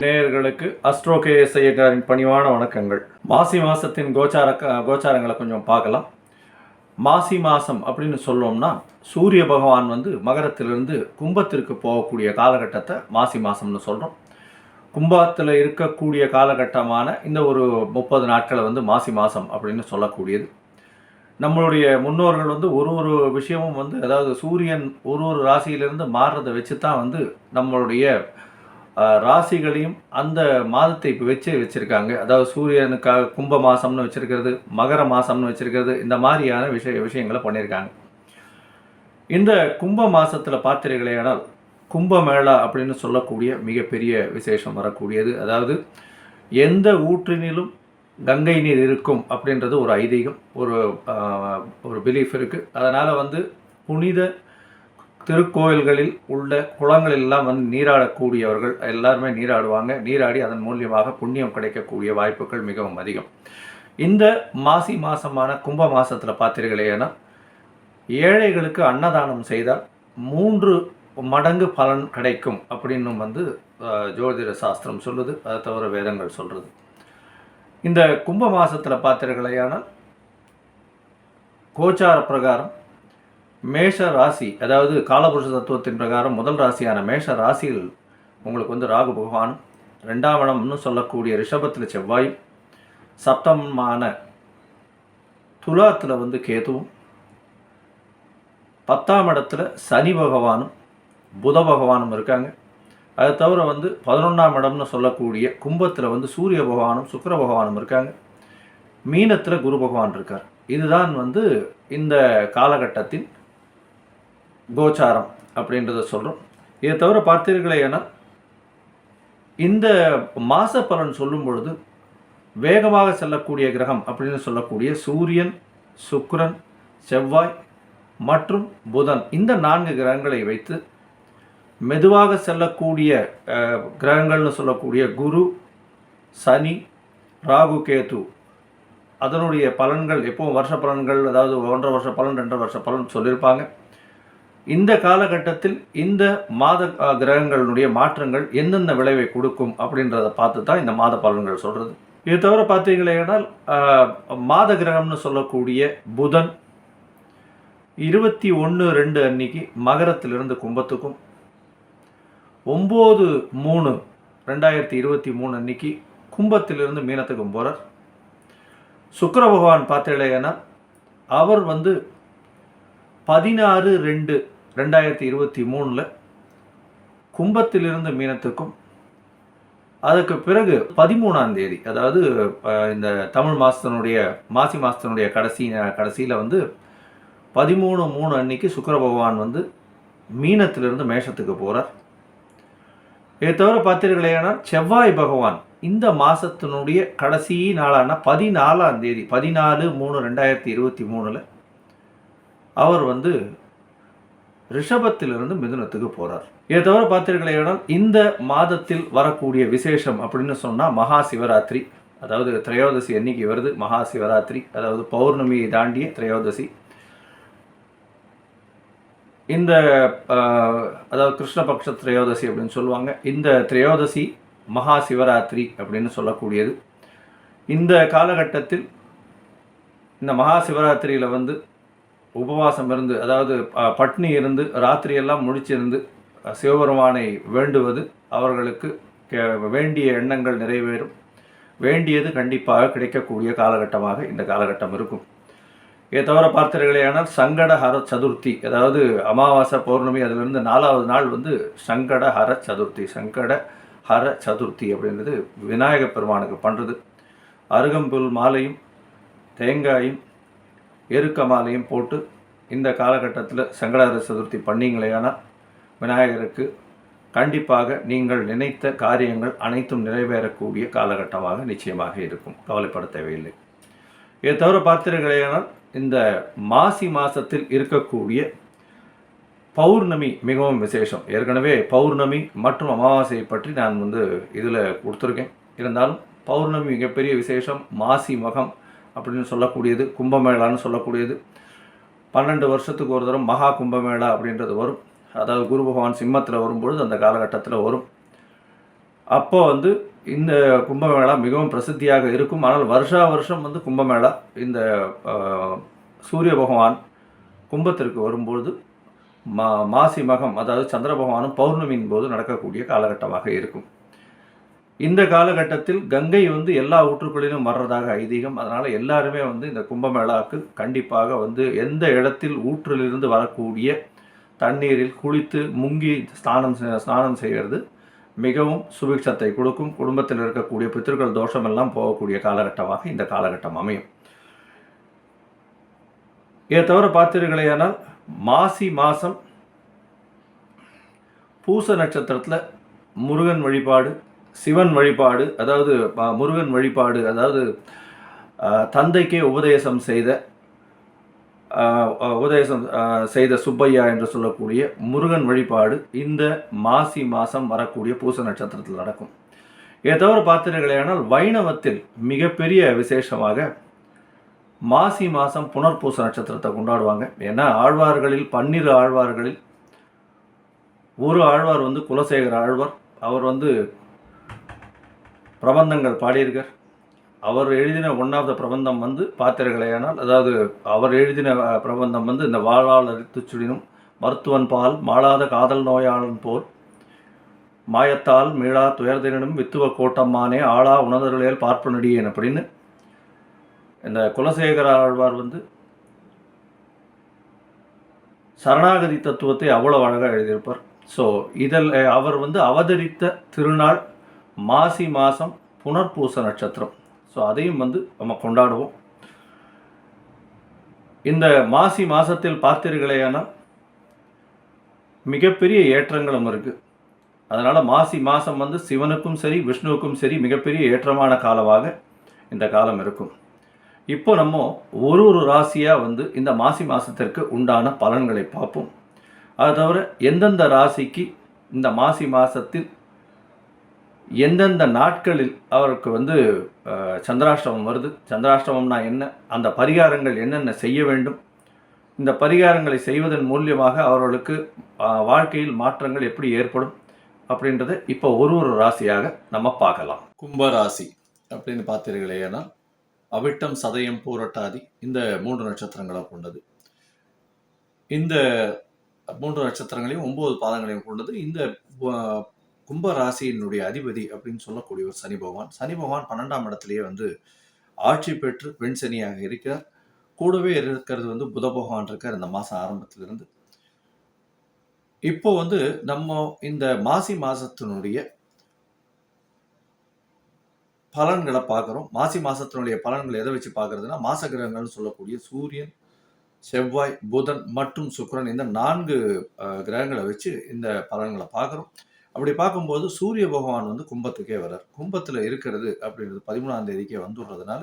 நேயர்களுக்கு astro KS ஐயங்காரின் பணிவான வணக்கங்கள். மாசி மாதத்தின் கோச்சாரங்களை கொஞ்சம் பார்க்கலாம். மாசி மாதம் அப்படின்னு சொல்லோம்னா சூரிய பகவான் மகரத்திலிருந்து கும்பத்திற்கு போகக்கூடிய காலகட்டத்தை மாசி மாதம்னு சொல்கிறோம். கும்பத்தில் இருக்கக்கூடிய காலகட்டமான இந்த ஒரு 30 நாட்களை மாசி மாதம் அப்படின்னு சொல்லக்கூடியது. நம்மளுடைய முன்னோர்கள் ஒரு விஷயமும் அதாவது சூரியன் ஒரு ராசியிலிருந்து மாறுறதை வச்சு தான் நம்மளுடைய ராசிகளையும் அந்த மாதத்தை இப்போ வச்சுருக்காங்க. அதாவது சூரியனுக்காக கும்ப மாதம்னு வச்சுருக்கிறது, மகர மாதம்னு வச்சுருக்கிறது, இந்த மாதிரியான விஷயங்களை பண்ணியிருக்காங்க. இந்த கும்ப மாதத்தில் பார்த்தீர்களேயானால் கும்பமேளா அப்படின்னு சொல்லக்கூடிய மிகப்பெரிய விசேஷம் வரக்கூடியது. அதாவது எந்த ஊற்றினிலும் கங்கை நீர் இருக்கும் அப்படின்றது ஒரு ஐதீகம், ஒரு பிலீஃப் இருக்குது. அதனால் புனித திருக்கோயில்களில் உள்ள குளங்களெல்லாம் நீராடக்கூடியவர்கள் எல்லாருமே நீராடுவாங்க. நீராடி அதன் மூலியமாக புண்ணியம் கிடைக்கக்கூடிய வாய்ப்புகள் மிகவும் அதிகம். இந்த மாசி மாதமான கும்ப மாதத்தில் பார்த்தீர்களேனா ஏழைகளுக்கு அன்னதானம் செய்தால் 3 மடங்கு பலன் கிடைக்கும் அப்படின்னு ஜோதிட சாஸ்திரம் சொல்லுது. அதை தவிர வேதங்கள் சொல்கிறது. இந்த கும்ப மாதத்தில் பார்த்தீர்களேனால் கோச்சார பிரகாரம் மேஷ ராசி, அதாவது காலபுருஷ தத்துவத்தின் பிரகாரம் முதல் ராசியான மேஷ ராசியில் உங்களுக்கு ராகு பகவான், 2ஆம் இடம்னு சொல்லக்கூடிய ரிஷபத்தில் செவ்வாயும், சப்தமான துலாத்தில் கேதுவும், 10ஆம் இடத்துல சனி பகவானும் புத பகவானும் இருக்காங்க. அதை தவிர 11ஆம் இடம்னு சொல்லக்கூடிய கும்பத்தில் சூரிய பகவானும் சுக்கிர பகவானும் இருக்காங்க. மீனத்தில் குரு பகவான் இருக்கார். இதுதான் இந்த காலகட்டத்தின் கோச்சாரம் அப்படின்றத சொல்கிறோம். இதை தவிர பார்த்தீர்களேனா இந்த மாத பலன் சொல்லும் பொழுது வேகமாக செல்லக்கூடிய கிரகம் அப்படின்னு சொல்லக்கூடிய சூரியன், சுக்கிரன், செவ்வாய் மற்றும் புதன், இந்த 4 கிரகங்களை வைத்து மெதுவாக செல்லக்கூடிய கிரகங்கள்னு சொல்லக்கூடிய குரு, சனி, ராகு, கேது, அதனுடைய பலன்கள் எப்போவும் வருஷ பலன்கள், அதாவது 1.5 வருஷ பலன் 2.5 வருஷ பலன் சொல்லியிருப்பாங்க. இந்த காலகட்டத்தில் இந்த மாத கிரகங்களுடைய மாற்றங்கள் எந்தெந்த விளைவை கொடுக்கும் அப்படின்றத பார்த்து தான் இந்த மாத பலன்கள் சொல்கிறது. இது தவிர பார்த்தீங்களேனால் மாத கிரகம்னு சொல்லக்கூடிய புதன் 21/2 அன்னைக்கு மகரத்திலிருந்து கும்பத்துக்கும், 9/3/2023 அன்னைக்கு கும்பத்திலிருந்து மீனத்துக்கும் போகிறார். சுக்கிர பகவான் பார்த்தீங்களேனா அவர் 16/2/2023 கும்பத்திலிருந்து மீனத்துக்கும், அதுக்கு பிறகு 13ஆம் தேதி, அதாவது இந்த தமிழ் மாதத்தினுடைய மாசி மாதத்தினுடைய கடைசியில் 13/3 அன்னைக்கு சுக்கிர பகவான் மீனத்திலிருந்து மேஷத்துக்கு போகிறார். இதை தவிர பார்த்தீர்களேனா செவ்வாய் பகவான் இந்த மாதத்தினுடைய கடைசி நாளான 14ஆம் தேதி 14/3/2023 அவர் ரிஷபத்திலிருந்து மிதுனத்துக்கு போகிறார். இதை தவிர பார்த்தீர்களேனால் இந்த மாதத்தில் வரக்கூடிய விசேஷம் அப்படின்னு சொன்னால் மகா சிவராத்திரி, அதாவது திரையோதசி அன்னைக்கு வருது மகா சிவராத்திரி, அதாவது பௌர்ணமியை தாண்டிய திரையோதசி. இந்த அதாவது கிருஷ்ணபக்ஷ திரையோதசி அப்படின்னு சொல்லுவாங்க. இந்த திரையோதசி மகா சிவராத்திரி அப்படின்னு சொல்லக்கூடியது. இந்த காலகட்டத்தில் இந்த மகா சிவராத்திரியில் உபவாசம் இருந்து, அதாவது பட்னி இருந்து ராத்திரியெல்லாம் முழிச்சிருந்து சிவபெருமானை வேண்டுவது அவர்களுக்கு வேண்டிய எண்ணங்கள் நிறைவேறும், வேண்டியது கண்டிப்பாக கிடைக்கக்கூடிய காலகட்டமாக இந்த காலகட்டம் இருக்கும். இதை தவிர பார்த்தீர்களேனால் சங்கடஹர சதுர்த்தி, அதாவது அமாவாசை பௌர்ணமி அதிலிருந்து 4ஆவது நாள் சங்கடஹர சதுர்த்தி. சங்கடஹர சதுர்த்தி அப்படின்றது விநாயக பெருமானுக்கு பண்ணுறது. அருகம்புல் மாலையும் தேங்காயும் எருக்க மாலையும் போட்டு இந்த காலகட்டத்தில் சங்கடஹர சதுர்த்தி பண்ணிங்களேனால் விநாயகருக்கு கண்டிப்பாக நீங்கள் நினைத்த காரியங்கள் அனைத்தும் நிறைவேறக்கூடிய காலகட்டமாக நிச்சயமாக இருக்கும். கவலைப்பட தேவையில்லை. இதை தவிர பார்த்தீர்களேனால் இந்த மாசி மாதத்தில் இருக்கக்கூடிய பௌர்ணமி மிகவும் விசேஷம். ஏற்கனவே பௌர்ணமி மற்றும் அமாவாசையை பற்றி நான் இதில் கொடுத்துருக்கேன். இருந்தாலும் பௌர்ணமி மிகப்பெரிய விசேஷம். மாசி மகம் அப்படின்னு சொல்லக்கூடியது, கும்பமேளான்னு சொல்லக்கூடியது. 12 வருஷத்துக்கு ஒரு தரம் மகா கும்பமேளா அப்படின்றது வரும். அதாவது குரு பகவான் சிம்மத்தில் வரும்பொழுது அந்த காலகட்டத்தில் வரும். அப்போ வந்து இந்த கும்பமேளா மிகவும் பிரசித்தியாக இருக்கும். ஆனால் வருஷா வருஷம் வந்து கும்பமேளா இந்த சூரிய பகவான் கும்பத்திற்கு வரும்பொழுது மாசி மகம், அதாவது சந்திர பகவானும் பௌர்ணமியின் போது நடக்கக்கூடிய காலகட்டமாக இருக்கும். இந்த காலகட்டத்தில் கங்கை வந்து எல்லா ஊற்றுக்களிலும் வர்றதாக ஐதீகம். அதனால் எல்லாருமே வந்து இந்த கும்பமேளாவுக்கு கண்டிப்பாக வந்து எந்த இடத்தில் ஊற்றிலிருந்து வரக்கூடிய தண்ணீரில் குளித்து முங்கி ஸ்நானம் செய்கிறது மிகவும் சுபிக்ஷத்தை கொடுக்கும். குடும்பத்தில் இருக்கக்கூடிய பித்திருக்கள் தோஷம் எல்லாம் போகக்கூடிய காலகட்டமாக இந்த காலகட்டம் அமையும். இதை தவிர பார்த்தீர்களேயானால் மாசி மாதம் பூச நட்சத்திரத்தில் முருகன் வழிபாடு, சிவன் வழிபாடு, அதாவது முருகன் வழிபாடு, அதாவது தந்தைக்கே உபதேசம் செய்த சுப்பையா என்று சொல்லக்கூடிய முருகன் வழிபாடு இந்த மாசி மாதம் வரக்கூடிய பூச நட்சத்திரத்தில் நடக்கும். இதை தவிர பார்த்தீர்களேயானால் வைணவத்தில் மிகப்பெரிய விசேஷமாக மாசி மாதம் புனர்பூச நட்சத்திரத்தை கொண்டாடுவாங்க. ஏன்னா ஆழ்வார்களில் 12 ஆழ்வார்களில் ஒரு ஆழ்வார் வந்து குலசேகர ஆழ்வார். அவர் வந்து பிரபந்தங்கள் பாடியிருக்கார். அவர் எழுதின ஒன்றாவது பிரபந்தம் வந்து பார்த்தீர்களேயானால், அதாவது அவர் எழுதின பிரபந்தம் வந்து இந்த வாழால் அரித்து சுடினும் மருத்துவன் பால் மாளாத காதல் நோயாளன் போல் மாயத்தால் மீளா துயர்தினும் வித்துவ கோட்டம்மானே ஆளா உணர்தர்களேல் பார்ப்பு நடியேன் அப்படின்னு இந்த குலசேகர ஆழ்வார் வந்து சரணாகதி தத்துவத்தை அவ்வளோ அழகாக எழுதியிருப்பார். ஸோ இதில் அவர் வந்து அவதரித்த திருநாள் மாசி மாதம் புனர்பூச நட்சத்திரம். ஸோ அதையும் வந்து நம்ம கொண்டாடுவோம். இந்த மாசி மாதத்தில் பார்த்தீர்களேயானால் மிகப்பெரிய ஏற்றங்களும் இருக்குது. அதனால் மாசி மாதம் வந்து சிவனுக்கும் சரி விஷ்ணுவுக்கும் சரி மிகப்பெரிய ஏற்றமான காலமாக இந்த காலம் இருக்கும். இப்போ நம்ம ஒரு ராசியாக வந்து இந்த மாசி மாதத்திற்கு உண்டான பலன்களை பார்ப்போம். அது தவிர எந்தெந்த ராசிக்கு இந்த மாசி மாதத்தில் எந்தெந்த நாட்களில் அவருக்கு வந்து சந்திராஷ்டமம் வருது, சந்திராஷ்டமம்னா என்ன, அந்த பரிகாரங்கள் என்னென்ன செய்ய வேண்டும், இந்த பரிகாரங்களை செய்வதன் மூலியமாக அவர்களுக்கு வாழ்க்கையில் மாற்றங்கள் எப்படி ஏற்படும் அப்படின்றத இப்போ ஒரு ராசியாக நம்ம பார்க்கலாம். கும்பராசி அப்படின்னு பார்த்தீர்களேனா அவிட்டம், சதயம், பூரட்டாதி இந்த 3 நட்சத்திரங்களை கொண்டது. இந்த 3 நட்சத்திரங்களையும் 9 பாதங்களையும் கொண்டது. இந்த கும்பராசியினுடைய அதிபதி அப்படின்னு சொல்லக்கூடிய ஒரு சனி பகவான். சனி பகவான் 12ஆம் இடத்துலேயே வந்து ஆட்சி பெற்று பெண் சனியாக இருக்கிறார். கூடவே இருக்கிறது வந்து புத பகவான் இருக்கார் இந்த மாதம் ஆரம்பத்திலிருந்து. இப்போ வந்து நம்ம இந்த மாசி மாதத்தினுடைய பலன்களை பார்க்குறோம். மாசி மாதத்தினுடைய பலன்களை எதை வச்சு பார்க்குறதுனா மாச கிரகங்கள்னு சொல்லக்கூடிய சூரியன், செவ்வாய், புதன் மற்றும் சுக்கிரன் இந்த 4 கிரகங்களை வச்சு இந்த பலன்களை பார்க்குறோம். அப்படி பார்க்கும்போது சூரிய பகவான் வந்து கும்பத்துக்கே வர்றார். கும்பத்தில் இருக்கிறது அப்படின்றது 13ஆம் தேதிக்கே வந்துடுறதுனால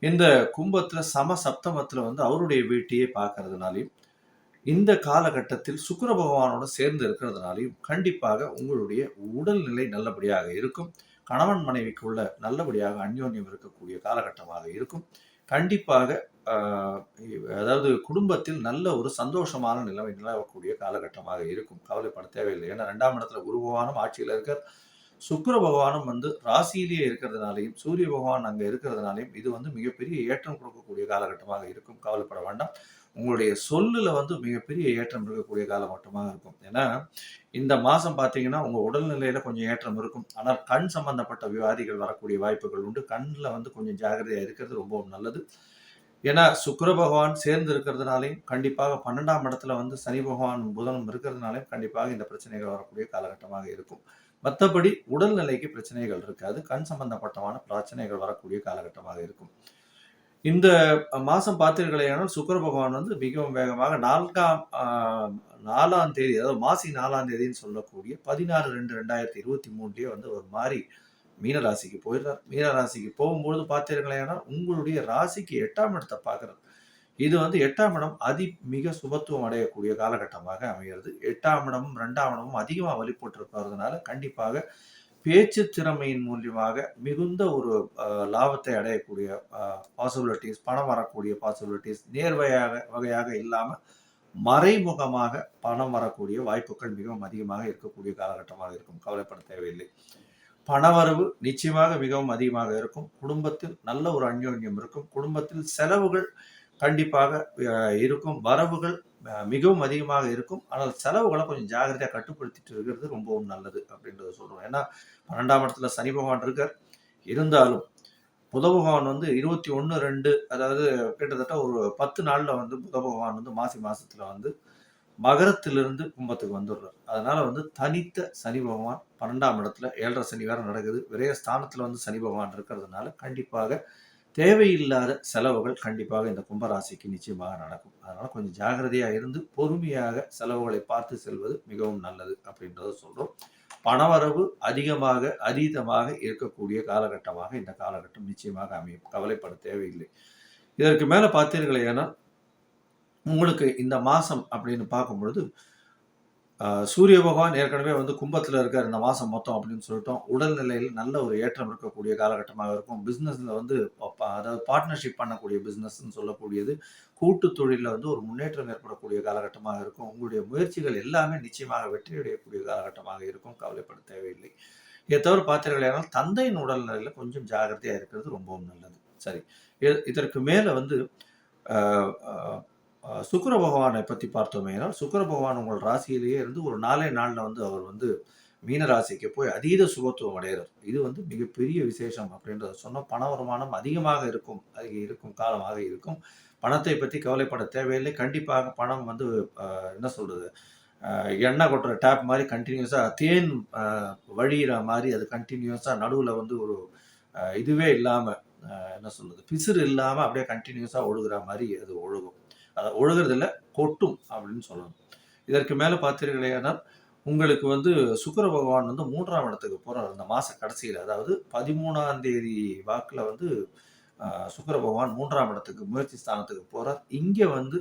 இந்த கும்பத்தில் சப்தமத்தில் வந்து அவருடைய வீட்டையே பார்க்கறதுனாலையும் இந்த காலகட்டத்தில் சுக்கிர பகவானோட சேர்ந்து இருக்கிறதுனாலையும் கண்டிப்பாக உங்களுடைய உடல்நிலை நல்லபடியாக இருக்கும். கணவன் மனைவிக்குள்ள நல்லபடியாக அந்யோன்யம் இருக்கக்கூடிய காலகட்டமாக இருக்கும். கண்டிப்பாக அதாவது குடும்பத்தில் நல்ல ஒரு சந்தோஷமான நிலைமை நிலவக்கூடிய காலகட்டமாக இருக்கும். கவலைப்பட தேவையில்லை. ஏன்னா 2ஆம் இடத்துல குரு பகவானும் ஆட்சியில் இருக்கார். சுக்கிர பகவானும் வந்து ராசியிலேயே இருக்கிறதுனாலையும் சூரிய பகவான் அங்கே இருக்கிறதுனாலையும் இது வந்து மிகப்பெரிய ஏற்றம் கொடுக்கக்கூடிய காலகட்டமாக இருக்கும். கவலைப்பட வேண்டாம். உங்களுடைய சொல்லில் வந்து மிகப்பெரிய ஏற்றம் இருக்கக்கூடிய காலகட்டமாக இருக்கும். ஏன்னா இந்த மாதம் பார்த்தீங்கன்னா உங்கள் உடல்நிலையில் கொஞ்சம் ஏற்றம் இருக்கும். ஆனால் கண் சம்பந்தப்பட்ட வியாதிகள் வரக்கூடிய வாய்ப்புகள் உண்டு. கண்ணில் வந்து கொஞ்சம் ஜாகிரதையாக இருக்கிறது ரொம்பவும் நல்லது. ஏன்னா சுக்கிர பகவான் சேர்ந்து இருக்கிறதுனாலையும் கண்டிப்பாக 12ஆம் இடத்துல வந்து சனி பகவான் புதனும் இருக்கிறதுனாலையும் கண்டிப்பாக இந்த பிரச்சனைகள் வரக்கூடிய காலகட்டமாக இருக்கும். மற்றபடி உடல்நிலைக்கு பிரச்சனைகள் இருக்காது. கண் சம்பந்தப்பட்டமான பிரச்சனைகள் வரக்கூடிய காலகட்டமாக இருக்கும். இந்த மாதம் பார்த்தீர்களேனால் சுக்கிர பகவான் வந்து மிகவும் வேகமாக 4ஆம் தேதி, அதாவது மாசி 4ஆம் தேதின்னு சொல்லக்கூடிய 16/2/2023 வந்து ஒரு மாதிரி மீனராசிக்கு போயிடுறார். மீனராசிக்கு போகும்போது பார்த்தீர்களேனால் உங்களுடைய ராசிக்கு 8ஆம் இடத்தை பார்க்குறது. இது வந்து 8ஆம் இடம் மிக சுபத்துவம் அடையக்கூடிய காலகட்டமாக அமைகிறது. 8ஆம் இடமும் 2ஆம் இடமும் அதிகமாக வழிபட்டு இருக்கிறதுனால கண்டிப்பாக பேச்சு திறமையின் மூலியமாக மிகுந்த ஒரு லாபத்தை அடையக்கூடிய பாசிபிலிட்டிஸ், பணம் வரக்கூடிய பாசிபிலிட்டிஸ் வகையாக இல்லாமல் மறைமுகமாக பணம் வரக்கூடிய வாய்ப்புகள் மிகவும் அதிகமாக இருக்கக்கூடிய காலகட்டமாக இருக்கும். கவலைப்பட தேவையில்லை. பணவரவு நிச்சயமாக மிகவும் அதிகமாக இருக்கும். குடும்பத்தில் நல்ல ஒரு அந்யோன்யம் இருக்கும். குடும்பத்தில் செலவுகள் கண்டிப்பாக இருக்கும். வரவுகள் மிகவும் அதிகமாக இருக்கும். ஆனால் செலவுகளை கொஞ்சம் ஜாகிரதையாக கட்டுப்படுத்திட்டு இருக்கிறது ரொம்பவும் நல்லது அப்படின்றத சொல்றோம். ஏன்னா 12ஆம் இடத்துல சனி பகவான் இருக்கார். இருந்தாலும் புத பகவான் வந்து 21/2 அதாவது கிட்டத்தட்ட ஒரு 10 நாள்ல வந்து புத பகவான் வந்து மாசி மாசத்துல வந்து மகரத்திலிருந்து கும்பத்துக்கு வந்துடுறார். அதனால வந்து தனித்த சனி பகவான் 12ஆம் இடத்துல 7.5 சனி வேற நடக்குது. விரயஸ்தானத்துல வந்து சனி பகவான் இருக்கிறதுனால கண்டிப்பாக தேவையில்லாத செலவுகள் கண்டிப்பாக இந்த கும்பராசிக்கு நிச்சயமாக நடக்கும். அதனால கொஞ்சம் ஜாகிரதையா இருந்து பொறுமையாக செலவுகளை பார்த்து செல்வது மிகவும் நல்லது அப்படின்றத சொல்றோம். பணவரவு அதீதமாக இருக்கக்கூடிய காலகட்டமாக இந்த காலகட்டம் நிச்சயமாக அமையும். கவலைப்பட தேவையில்லை. இதற்கு மேல பார்த்தீர்களேயானால் உங்களுக்கு இந்த மாசம் அப்படின்னு பார்க்கும் பொழுது சூரிய பகவான் ஏற்கனவே வந்து கும்பத்தில் இருக்கார் இந்த மாதம் மொத்தம் அப்படின்னு சொல்லிட்டோம். உடல்நிலையில் நல்ல ஒரு ஏற்றம் இருக்கக்கூடிய காலகட்டமாக இருக்கும். பிஸ்னஸில் வந்து அதாவது பார்ட்னர்ஷிப் பண்ணக்கூடிய பிஸ்னஸ்ன்னு சொல்லக்கூடியது கூட்டு தொழிலில் வந்து ஒரு முன்னேற்றம் ஏற்படக்கூடிய காலகட்டமாக இருக்கும். உங்களுடைய முயற்சிகள் எல்லாமே நிச்சயமாக வெற்றியடையக்கூடிய காலகட்டமாக இருக்கும். கவலைப்பட தேவையில்லை. இதை தவிர பார்த்தீர்களானால் தந்தையின் உடல்நிலையில் கொஞ்சம் ஜாகிரதையாக இருக்கிறது ரொம்பவும் நல்லது. சரி, இதற்கு மேலே வந்து சுக்கிர பகவானை பற்றி பார்த்தோமேனால் சுக்கிர பகவான் உங்கள் ராசியிலேயே இருந்து ஒரு 4 நாளில் வந்து அவர் வந்து மீன ராசிக்கு போய் அதீத சுபத்துவம் அடைகிறார். இது வந்து மிகப்பெரிய விசேஷம் அப்படின்றத சொன்னால் பண வருமானம் அதிகமாக இருக்கும் காலமாக இருக்கும். பணத்தை பற்றி கவலைப்பட தேவையில்லை. கண்டிப்பாக பணம் வந்து என்ன சொல்கிறது, எண்ணெய் கொட்டுற டேப் மாதிரி கண்டினியூஸாக தேன் வழிகிற மாதிரி அது கண்டினியூஸாக நடுவில் வந்து ஒரு இதுவே இல்லாமல் என்ன சொல்கிறது பிசுறு இல்லாமல் அப்படியே கண்டினியூஸாக ஒழுகுற மாதிரி அது ஒழுகும். ஒழுகிறதில்ல கொட்டும் அப்படின்னு சொல்லணும். இதற்கு மேலே பார்த்தீர்களேனால் உங்களுக்கு வந்து சுக்கிர பகவான் வந்து 3ஆம் இடத்துக்கு போகிறார் இந்த மாத கடைசியில். அதாவது 13ஆம் தேதி வாக்கில் வந்து சுக்கிர பகவான் 3ஆம் இடத்துக்கு முயற்சி ஸ்தானத்துக்கு போகிறார். இங்கே வந்து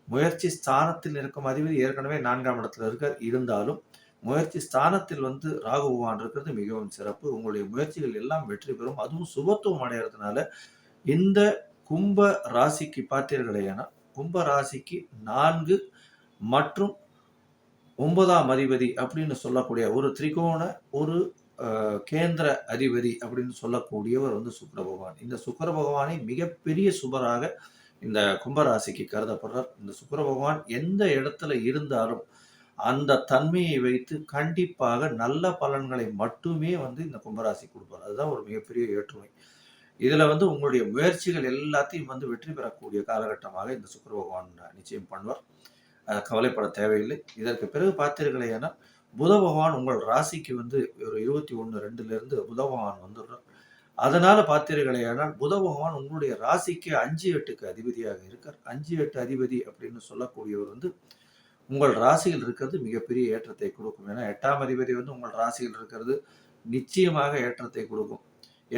முயற்சி ஸ்தானத்தில் இருக்கும் அதிபதி ஏற்கனவே 4ஆம் இடத்துல இருக்கார். இருந்தாலும் முயற்சி ஸ்தானத்தில் வந்து ராகு பகவான் இருக்கிறது மிகவும் சிறப்பு. உங்களுடைய முயற்சிகள் எல்லாம் வெற்றி பெறும். அதுவும் சுபத்துவம் அடைகிறதுனால இந்த கும்ப ராசிக்கு பார்த்தீர்களேனால் கும்ப ராசிக்கு 4 மற்றும் 9ஆம் அதிபதி அப்படின்னு சொல்லக்கூடிய ஒரு திரிகோண ஒரு கேந்திர அதிபதி அப்படின்னு சொல்லக்கூடியவர் வந்து சுக்கிர பகவான். இந்த சுக்கிர பகவானை மிகப்பெரிய சுபராக இந்த கும்பராசிக்கு கருதப்படுறார். இந்த சுக்கிர பகவான் எந்த இடத்துல இருந்தாலும் அந்த தன்மையை வைத்து கண்டிப்பாக நல்ல பலன்களை மட்டுமே வந்து இந்த கும்பராசி கொடுப்பார். அதுதான் ஒரு மிகப்பெரிய ஏற்றுமை. இதில் வந்து உங்களுடைய முயற்சிகள் எல்லாத்தையும் வந்து வெற்றி பெறக்கூடிய காலகட்டமாக இந்த சுக்கிர பகவான் நிச்சயம் பண்ணுவார். கவலைப்பட தேவையில்லை. இதற்கு பிறகு பார்த்தீர்களேனா புத பகவான் உங்கள் ராசிக்கு வந்து ஒரு 21/2 புத பகவான் வந்துடுறார். அதனால பார்த்தீர்களேனால் புத பகவான் உங்களுடைய ராசிக்கு 5-8க்கு அதிபதியாக இருக்கார். 5-8 அதிபதி அப்படின்னு சொல்லக்கூடியவர் வந்து உங்கள் ராசியில் இருக்கிறது மிகப்பெரிய ஏற்றத்தை கொடுக்கும். ஏன்னா 8ஆம் அதிபதி வந்து உங்கள் ராசியில் இருக்கிறது நிச்சயமாக ஏற்றத்தை கொடுக்கும்.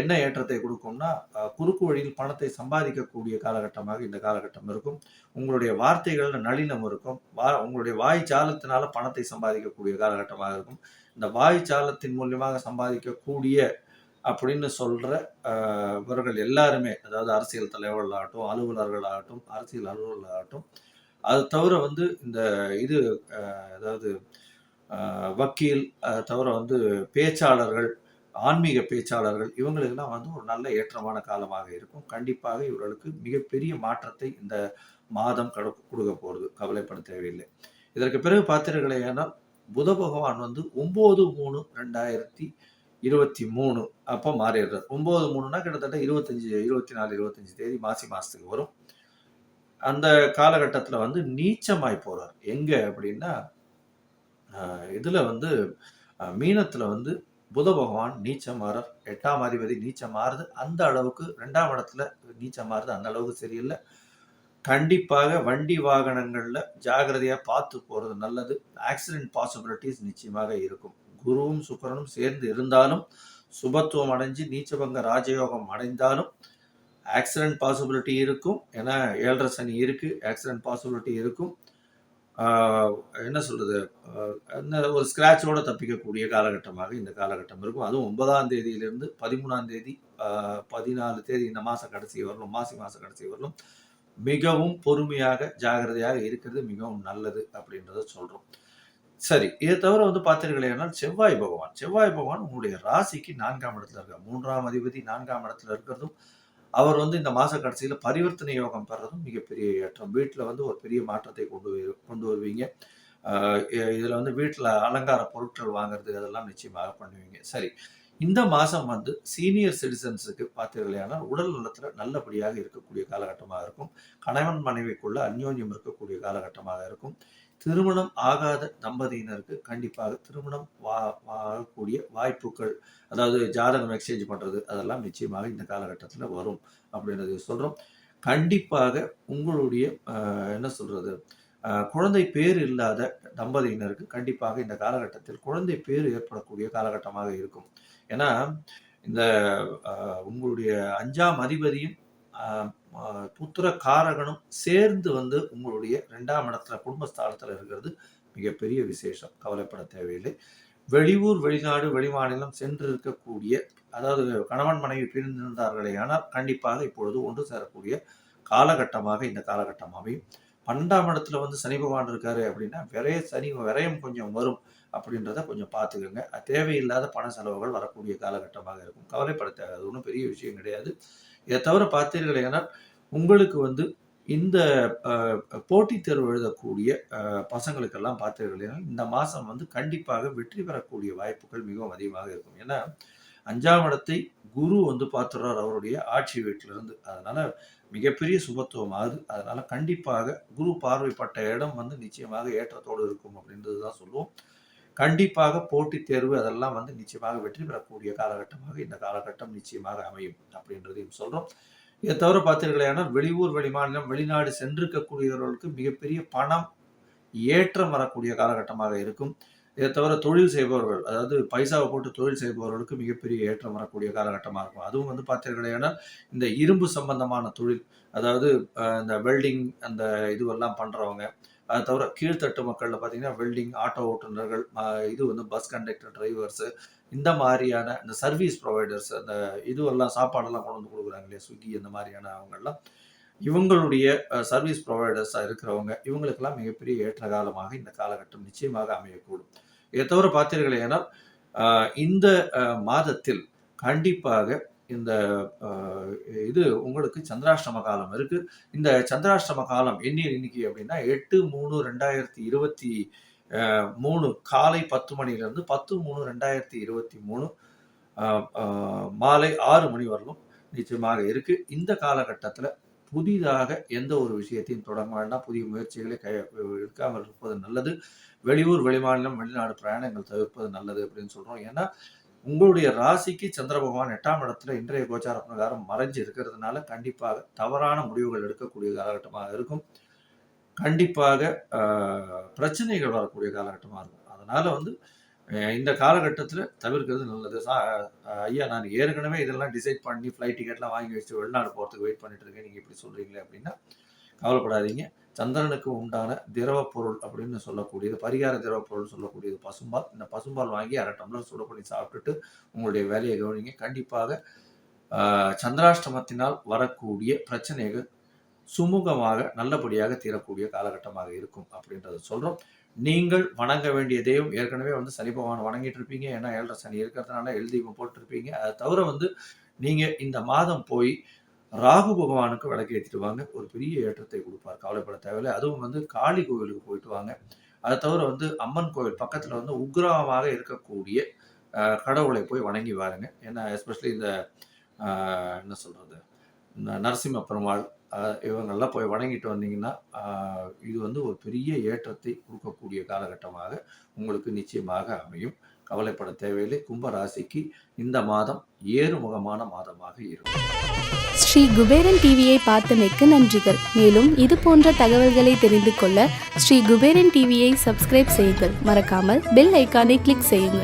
என்ன ஏற்றத்தை கொடுக்கும்னா குறுக்கு வழியில் பணத்தை சம்பாதிக்கக்கூடிய காலகட்டமாக இந்த காலகட்டம் இருக்கும். உங்களுடைய வார்த்தைகள்ல நளினம் இருக்கும். உங்களுடைய வாய் சாலத்தினால பணத்தை சம்பாதிக்கக்கூடிய காலகட்டமாக இருக்கும். இந்த வாய் சாலத்தின் மூலியமாக சம்பாதிக்கக்கூடிய அப்படின்னு சொல்ற இவர்கள் எல்லாருமே, அதாவது அரசியல் தலைவர்களாகட்டும், அலுவலர்களாகட்டும், அரசியல் அலுவலர்களாகட்டும், அது தவிர வந்து இந்த இது அதாவது வக்கீல், தவிர வந்து பேச்சாளர்கள், ஆன்மீக பேச்சாளர்கள், இவங்களுக்கெல்லாம் வந்து ஒரு நல்ல ஏற்றமான காலமாக இருக்கும். கண்டிப்பாக இவர்களுக்கு மிகப்பெரிய மாற்றத்தை இந்த மாதம் கொடுக்க போகிறது. கவலைப்பட தேவையில்லை. இதற்கு பிறகு பார்த்தீர்களேனால் புத பகவான் வந்து 9/3/2023 அப்போ மாறிடுறார். 9/3னா கிட்டத்தட்ட 25, 24, 25 தேதி மாசி மாசத்துக்கு வரும். அந்த காலகட்டத்தில் வந்து நீச்சமாய் போறார். எங்க அப்படின்னா இதுல வந்து மீனத்துல வந்து புத பகவான் நீச்சம் மாறார். 8ஆம் அதிபதி நீச்சம் மாறுது. அந்த அளவுக்கு 2ஆம் இடத்துல நீச்சம் மாறுது. அந்த அளவுக்கு சரியில்லை. கண்டிப்பாக வண்டி வாகனங்கள்ல ஜாகிரதையா பார்த்து போறது நல்லது. ஆக்சிடென்ட் பாசிபிலிட்டிஸ் நிச்சயமாக இருக்கும். குருவும் சுக்கிரனும் சேர்ந்து இருந்தாலும் சுபத்துவம் அடைஞ்சு நீச்சபங்க ராஜயோகம் அடைந்தாலும் ஆக்சிடென்ட் பாசிபிலிட்டி இருக்கும். ஏன்னா 7.5 சனி இருக்கு. ஆக்சிடென்ட் பாசிபிலிட்டி இருக்கும். ஆஹ் என்ன சொல்றது, என்ன ஒரு ஸ்கிராச்சோட தப்பிக்கக்கூடிய காலகட்டமாக இந்த காலகட்டம் இருக்கும். அதுவும் 9ஆம் தேதியிலிருந்து 13ஆம் தேதி 14 தேதி இந்த மாச கடைசி வரலும், மாசி மாச கடைசி வரலும் மிகவும் பொறுமையாக ஜாகிரதையாக இருக்கிறது மிகவும் நல்லது அப்படின்றத சொல்றோம். சரி, இதை தவிர வந்து பார்த்தீர்களேனால் செவ்வாய் பகவான் உங்களுடைய ராசிக்கு 4ஆம் இடத்துல இருக்கார். 3ஆம் அதிபதி 4ஆம் இடத்துல இருக்கிறதும், அவர் வந்து இந்த மாச கடைசியில பரிவர்த்தனை யோகம் பெறதும் மிகப்பெரிய ஏற்றம். வீட்டுல வந்து ஒரு பெரிய மாற்றத்தை கொண்டு வருவீங்க. இதுல வந்து வீட்டுல அலங்கார பொருட்கள் வாங்குறது அதெல்லாம் நிச்சயமாக பண்ணுவீங்க. சரி, இந்த மாசம் வந்து சீனியர் சிட்டிசன்ஸுக்கு பார்த்தீர்களேயானால் உடல் நலத்துல நல்லபடியாக இருக்கக்கூடிய காலகட்டமாக இருக்கும். கணவன் மனைவிக்குள்ள அந்யோன்யம் இருக்கக்கூடிய காலகட்டமாக இருக்கும். திருமணம் ஆகாத தம்பதியினருக்கு கண்டிப்பாக திருமணம் ஆகக்கூடிய வாய்ப்புகள், அதாவது ஜாதகம் எக்ஸ்சேஞ்ச் பண்றது அதெல்லாம் நிச்சயமாக இந்த காலகட்டத்தில் வரும் அப்படின்றது சொல்றோம். கண்டிப்பாக உங்களுடைய என்ன சொல்றது, குழந்தை பேர் இல்லாத தம்பதியினருக்கு கண்டிப்பாக இந்த காலகட்டத்தில் குழந்தை பேர் ஏற்படக்கூடிய காலகட்டமாக இருக்கும். ஏன்னா இந்த உங்களுடைய 5ஆம் அதிபதியும் புத்திர காரகனும் சேர்ந்து வந்து உங்களுடைய 2ஆம் இடத்துல குடும்பஸ்தானத்துல இருக்கிறது மிகப்பெரிய விசேஷம். கவலைப்பட தேவையில்லை. வெளியூர், வெளிநாடு, வெளிமாநிலம் சென்று இருக்கக்கூடிய, அதாவது கணவன் மனைவி பிரிந்திருந்தார்களே ஆனால் கண்டிப்பாக இப்பொழுது ஒன்று சேரக்கூடிய காலகட்டமாக இந்த காலகட்டம் அமையும். 12ஆம் இடத்துல வந்து சனி பகவான் இருக்காரு அப்படின்னா விரயம் கொஞ்சம் வரும் அப்படின்றத கொஞ்சம் பார்த்துக்கோங்க. தேவையில்லாத பண செலவுகள் வரக்கூடிய காலகட்டமாக இருக்கும். கவலைப்பட தேவை, அது ஒன்றும் பெரிய விஷயம் கிடையாது. இதை தவிர பார்த்தீர்களேனால் உங்களுக்கு வந்து இந்த போட்டித் தேர்வு எழுதக்கூடிய பசங்களுக்கெல்லாம் பார்த்தீர்களேனால் இந்த மாதம் வந்து கண்டிப்பாக வெற்றி பெறக்கூடிய வாய்ப்புகள் மிகவும் அதிகமாக இருக்கும். ஏன்னா 5ஆம் இடத்தை குரு வந்து பார்த்துடுறார் அவருடைய ஆட்சி வீட்டிலிருந்து. அதனால மிகப்பெரிய சுபத்துவம் ஆகுது. அதனால கண்டிப்பாக குரு பார்வைப்பட்ட இடம் வந்து நிச்சயமாக ஏற்றத்தோடு இருக்கும் அப்படின்றது தான் சொல்லுவோம். கண்டிப்பாக போட்டித் தேர்வு அதெல்லாம் வந்து நிச்சயமாக வெற்றி பெறக்கூடிய காலகட்டமாக இந்த காலகட்டம் நிச்சயமாக அமையும் அப்படின்றதையும் சொல்றோம். இதை தவிர பார்த்தீர்களேனால் வெளியூர், வெளிமாநிலம், வெளிநாடு சென்றிருக்கக்கூடியவர்களுக்கு மிகப்பெரிய பணம் ஏற்றம் வரக்கூடிய காலகட்டமாக இருக்கும். இதை தவிர தொழில் செய்பவர்கள், அதாவது பைசாவை போட்டு தொழில் செய்பவர்களுக்கு மிகப்பெரிய ஏற்றம் வரக்கூடிய காலகட்டமாக இருக்கும். அதுவும் வந்து பார்த்தீர்களேனால் இந்த இரும்பு சம்பந்தமான தொழில், அதாவது இந்த வெல்டிங் அந்த இதுவெல்லாம் பண்றவங்க, அதை தவிர கீழ்த்தட்டு மக்களில் பார்த்தீங்கன்னா வெல்டிங், ஆட்டோ ஓட்டுநர்கள், இது வந்து பஸ் கண்டக்டர், டிரைவர்ஸு, இந்த மாதிரியான இந்த சர்வீஸ் ப்ரொவைடர்ஸ், அந்த இதுவெல்லாம் சாப்பாடெல்லாம் கொண்டு வந்து கொடுக்குறாங்க இல்லையா, ஸ்விக்கி அந்த மாதிரியான அவங்கெல்லாம், இவங்களுடைய சர்வீஸ் ப்ரொவைடர்ஸாக இருக்கிறவங்க இவங்களுக்கெல்லாம் மிகப்பெரிய ஏற்ற காலமாக இந்த காலகட்டம் நிச்சயமாக அமையக்கூடும். இதை தவிர பார்த்தீர்களேனால் இந்த மாதத்தில் கண்டிப்பாக இந்த இது உங்களுக்கு சந்திராஷ்டம காலம் இருக்கு. இந்த சந்திராஷ்டம காலம் இன்னைக்கு அப்படின்னா 8/3/2023 காலை 10 மணிலிருந்து 10/3/2023 மாலை 6 மணி வரலும் நிச்சயமாக இருக்கு. இந்த காலகட்டத்தில் புதிதாக எந்த ஒரு விஷயத்தையும் தொடங்க வேண்டாம். புதிய முயற்சிகளை எடுக்காமல் இருப்பது நல்லது. வெளியூர், வெளிமாநிலம், வெளிநாடு பிரயாணங்கள் தவிர்ப்பது நல்லது அப்படின்னு சொல்றோம். ஏன்னா உங்களுடைய ராசிக்கு சந்திர பகவான் 8ஆம் இடத்துல இன்றைய கோச்சார பிரகாரம் மறைஞ்சு இருக்கிறதுனால கண்டிப்பாக தவறான முடிவுகள் எடுக்கக்கூடிய காலகட்டமாக இருக்கும். கண்டிப்பாக பிரச்சனைகள் வரக்கூடிய காலகட்டமாக இருக்கும். அதனால வந்து இந்த காலகட்டத்தில் தவிர்க்கிறது நல்லது. ஐயா, நான் ஏற்கனவே இதெல்லாம் டிசைட் பண்ணி ஃப்ளைட் டிக்கெட்லாம் வாங்கி வச்சு வெளிநாடு போகிறதுக்கு வெயிட் பண்ணிட்டு இருக்கேன், நீங்கள் இப்படி சொல்கிறீங்களே அப்படின்னா கவலைப்படாதீங்க. சந்திரனுக்கு உண்டான திரவ பொருள் அப்படின்னு சொல்லக்கூடியது, பரிகார திரவ பொருள் சொல்லக்கூடியது பசும்பால். இந்த பசும்பால் வாங்கி 1/2 டம்ளர் சுட பண்ணி சாப்பிட்டுட்டு உங்களுடைய வேலையை கவனிங்க. கண்டிப்பாக சந்திராஷ்டமத்தினால் வரக்கூடிய பிரச்சனைகள் சுமூகமாக நல்லபடியாக தீரக்கூடிய காலகட்டமாக இருக்கும் அப்படின்றத சொல்றோம். நீங்கள் வணங்க வேண்டிய தெய்வம் ஏற்கனவே வந்து சனி பகவான் வணங்கிட்டு இருப்பீங்க. ஏன்னா 7.5 சனி இருக்கிறதுனால எழுதீபம் போட்டிருப்பீங்க. அதை தவிர வந்து நீங்க இந்த மாதம் போய் ராகு பகவானுக்கு விளக்கு ஏற்றிட்டு வாங்க, ஒரு பெரிய ஏற்றத்தை கொடுப்பார். கவலைப்பட தேவையில்லை. அதுவும் வந்து காளி கோவிலுக்கு போயிட்டு வாங்க. அதை தவிர வந்து அம்மன் கோவில் பக்கத்துல வந்து உக்ரமாக இருக்கக்கூடிய கடவுளை போய் வணங்கி வாருங்க. ஏன்னா எஸ்பெஷலி இந்த என்ன சொல்றது, நரசிம்ம பெருமாள் இவங்கெல்லாம் போய் வணங்கிட்டு வந்தீங்கன்னா இது வந்து ஒரு பெரிய ஏற்றத்தை கொடுக்கக்கூடிய காலகட்டமாக உங்களுக்கு நிச்சயமாக அமையும். கவலைப்பட தேவையில்லை. கும்ப ராசிக்கு இந்த மாதம் ஏறுமுகமான மாதமாக இருக்கும். ஸ்ரீ குபேரன் டிவியை பார்த்தமைக்கு நன்றிகள். மேலும் இது போன்ற தகவல்களை தெரிந்து கொள்ள ஸ்ரீ குபேரன் டிவியை சப்ஸ்கிரைப் செய்யுங்கள். மறக்காமல் பெல் ஐக்கானை கிளிக் செய்யுங்கள்.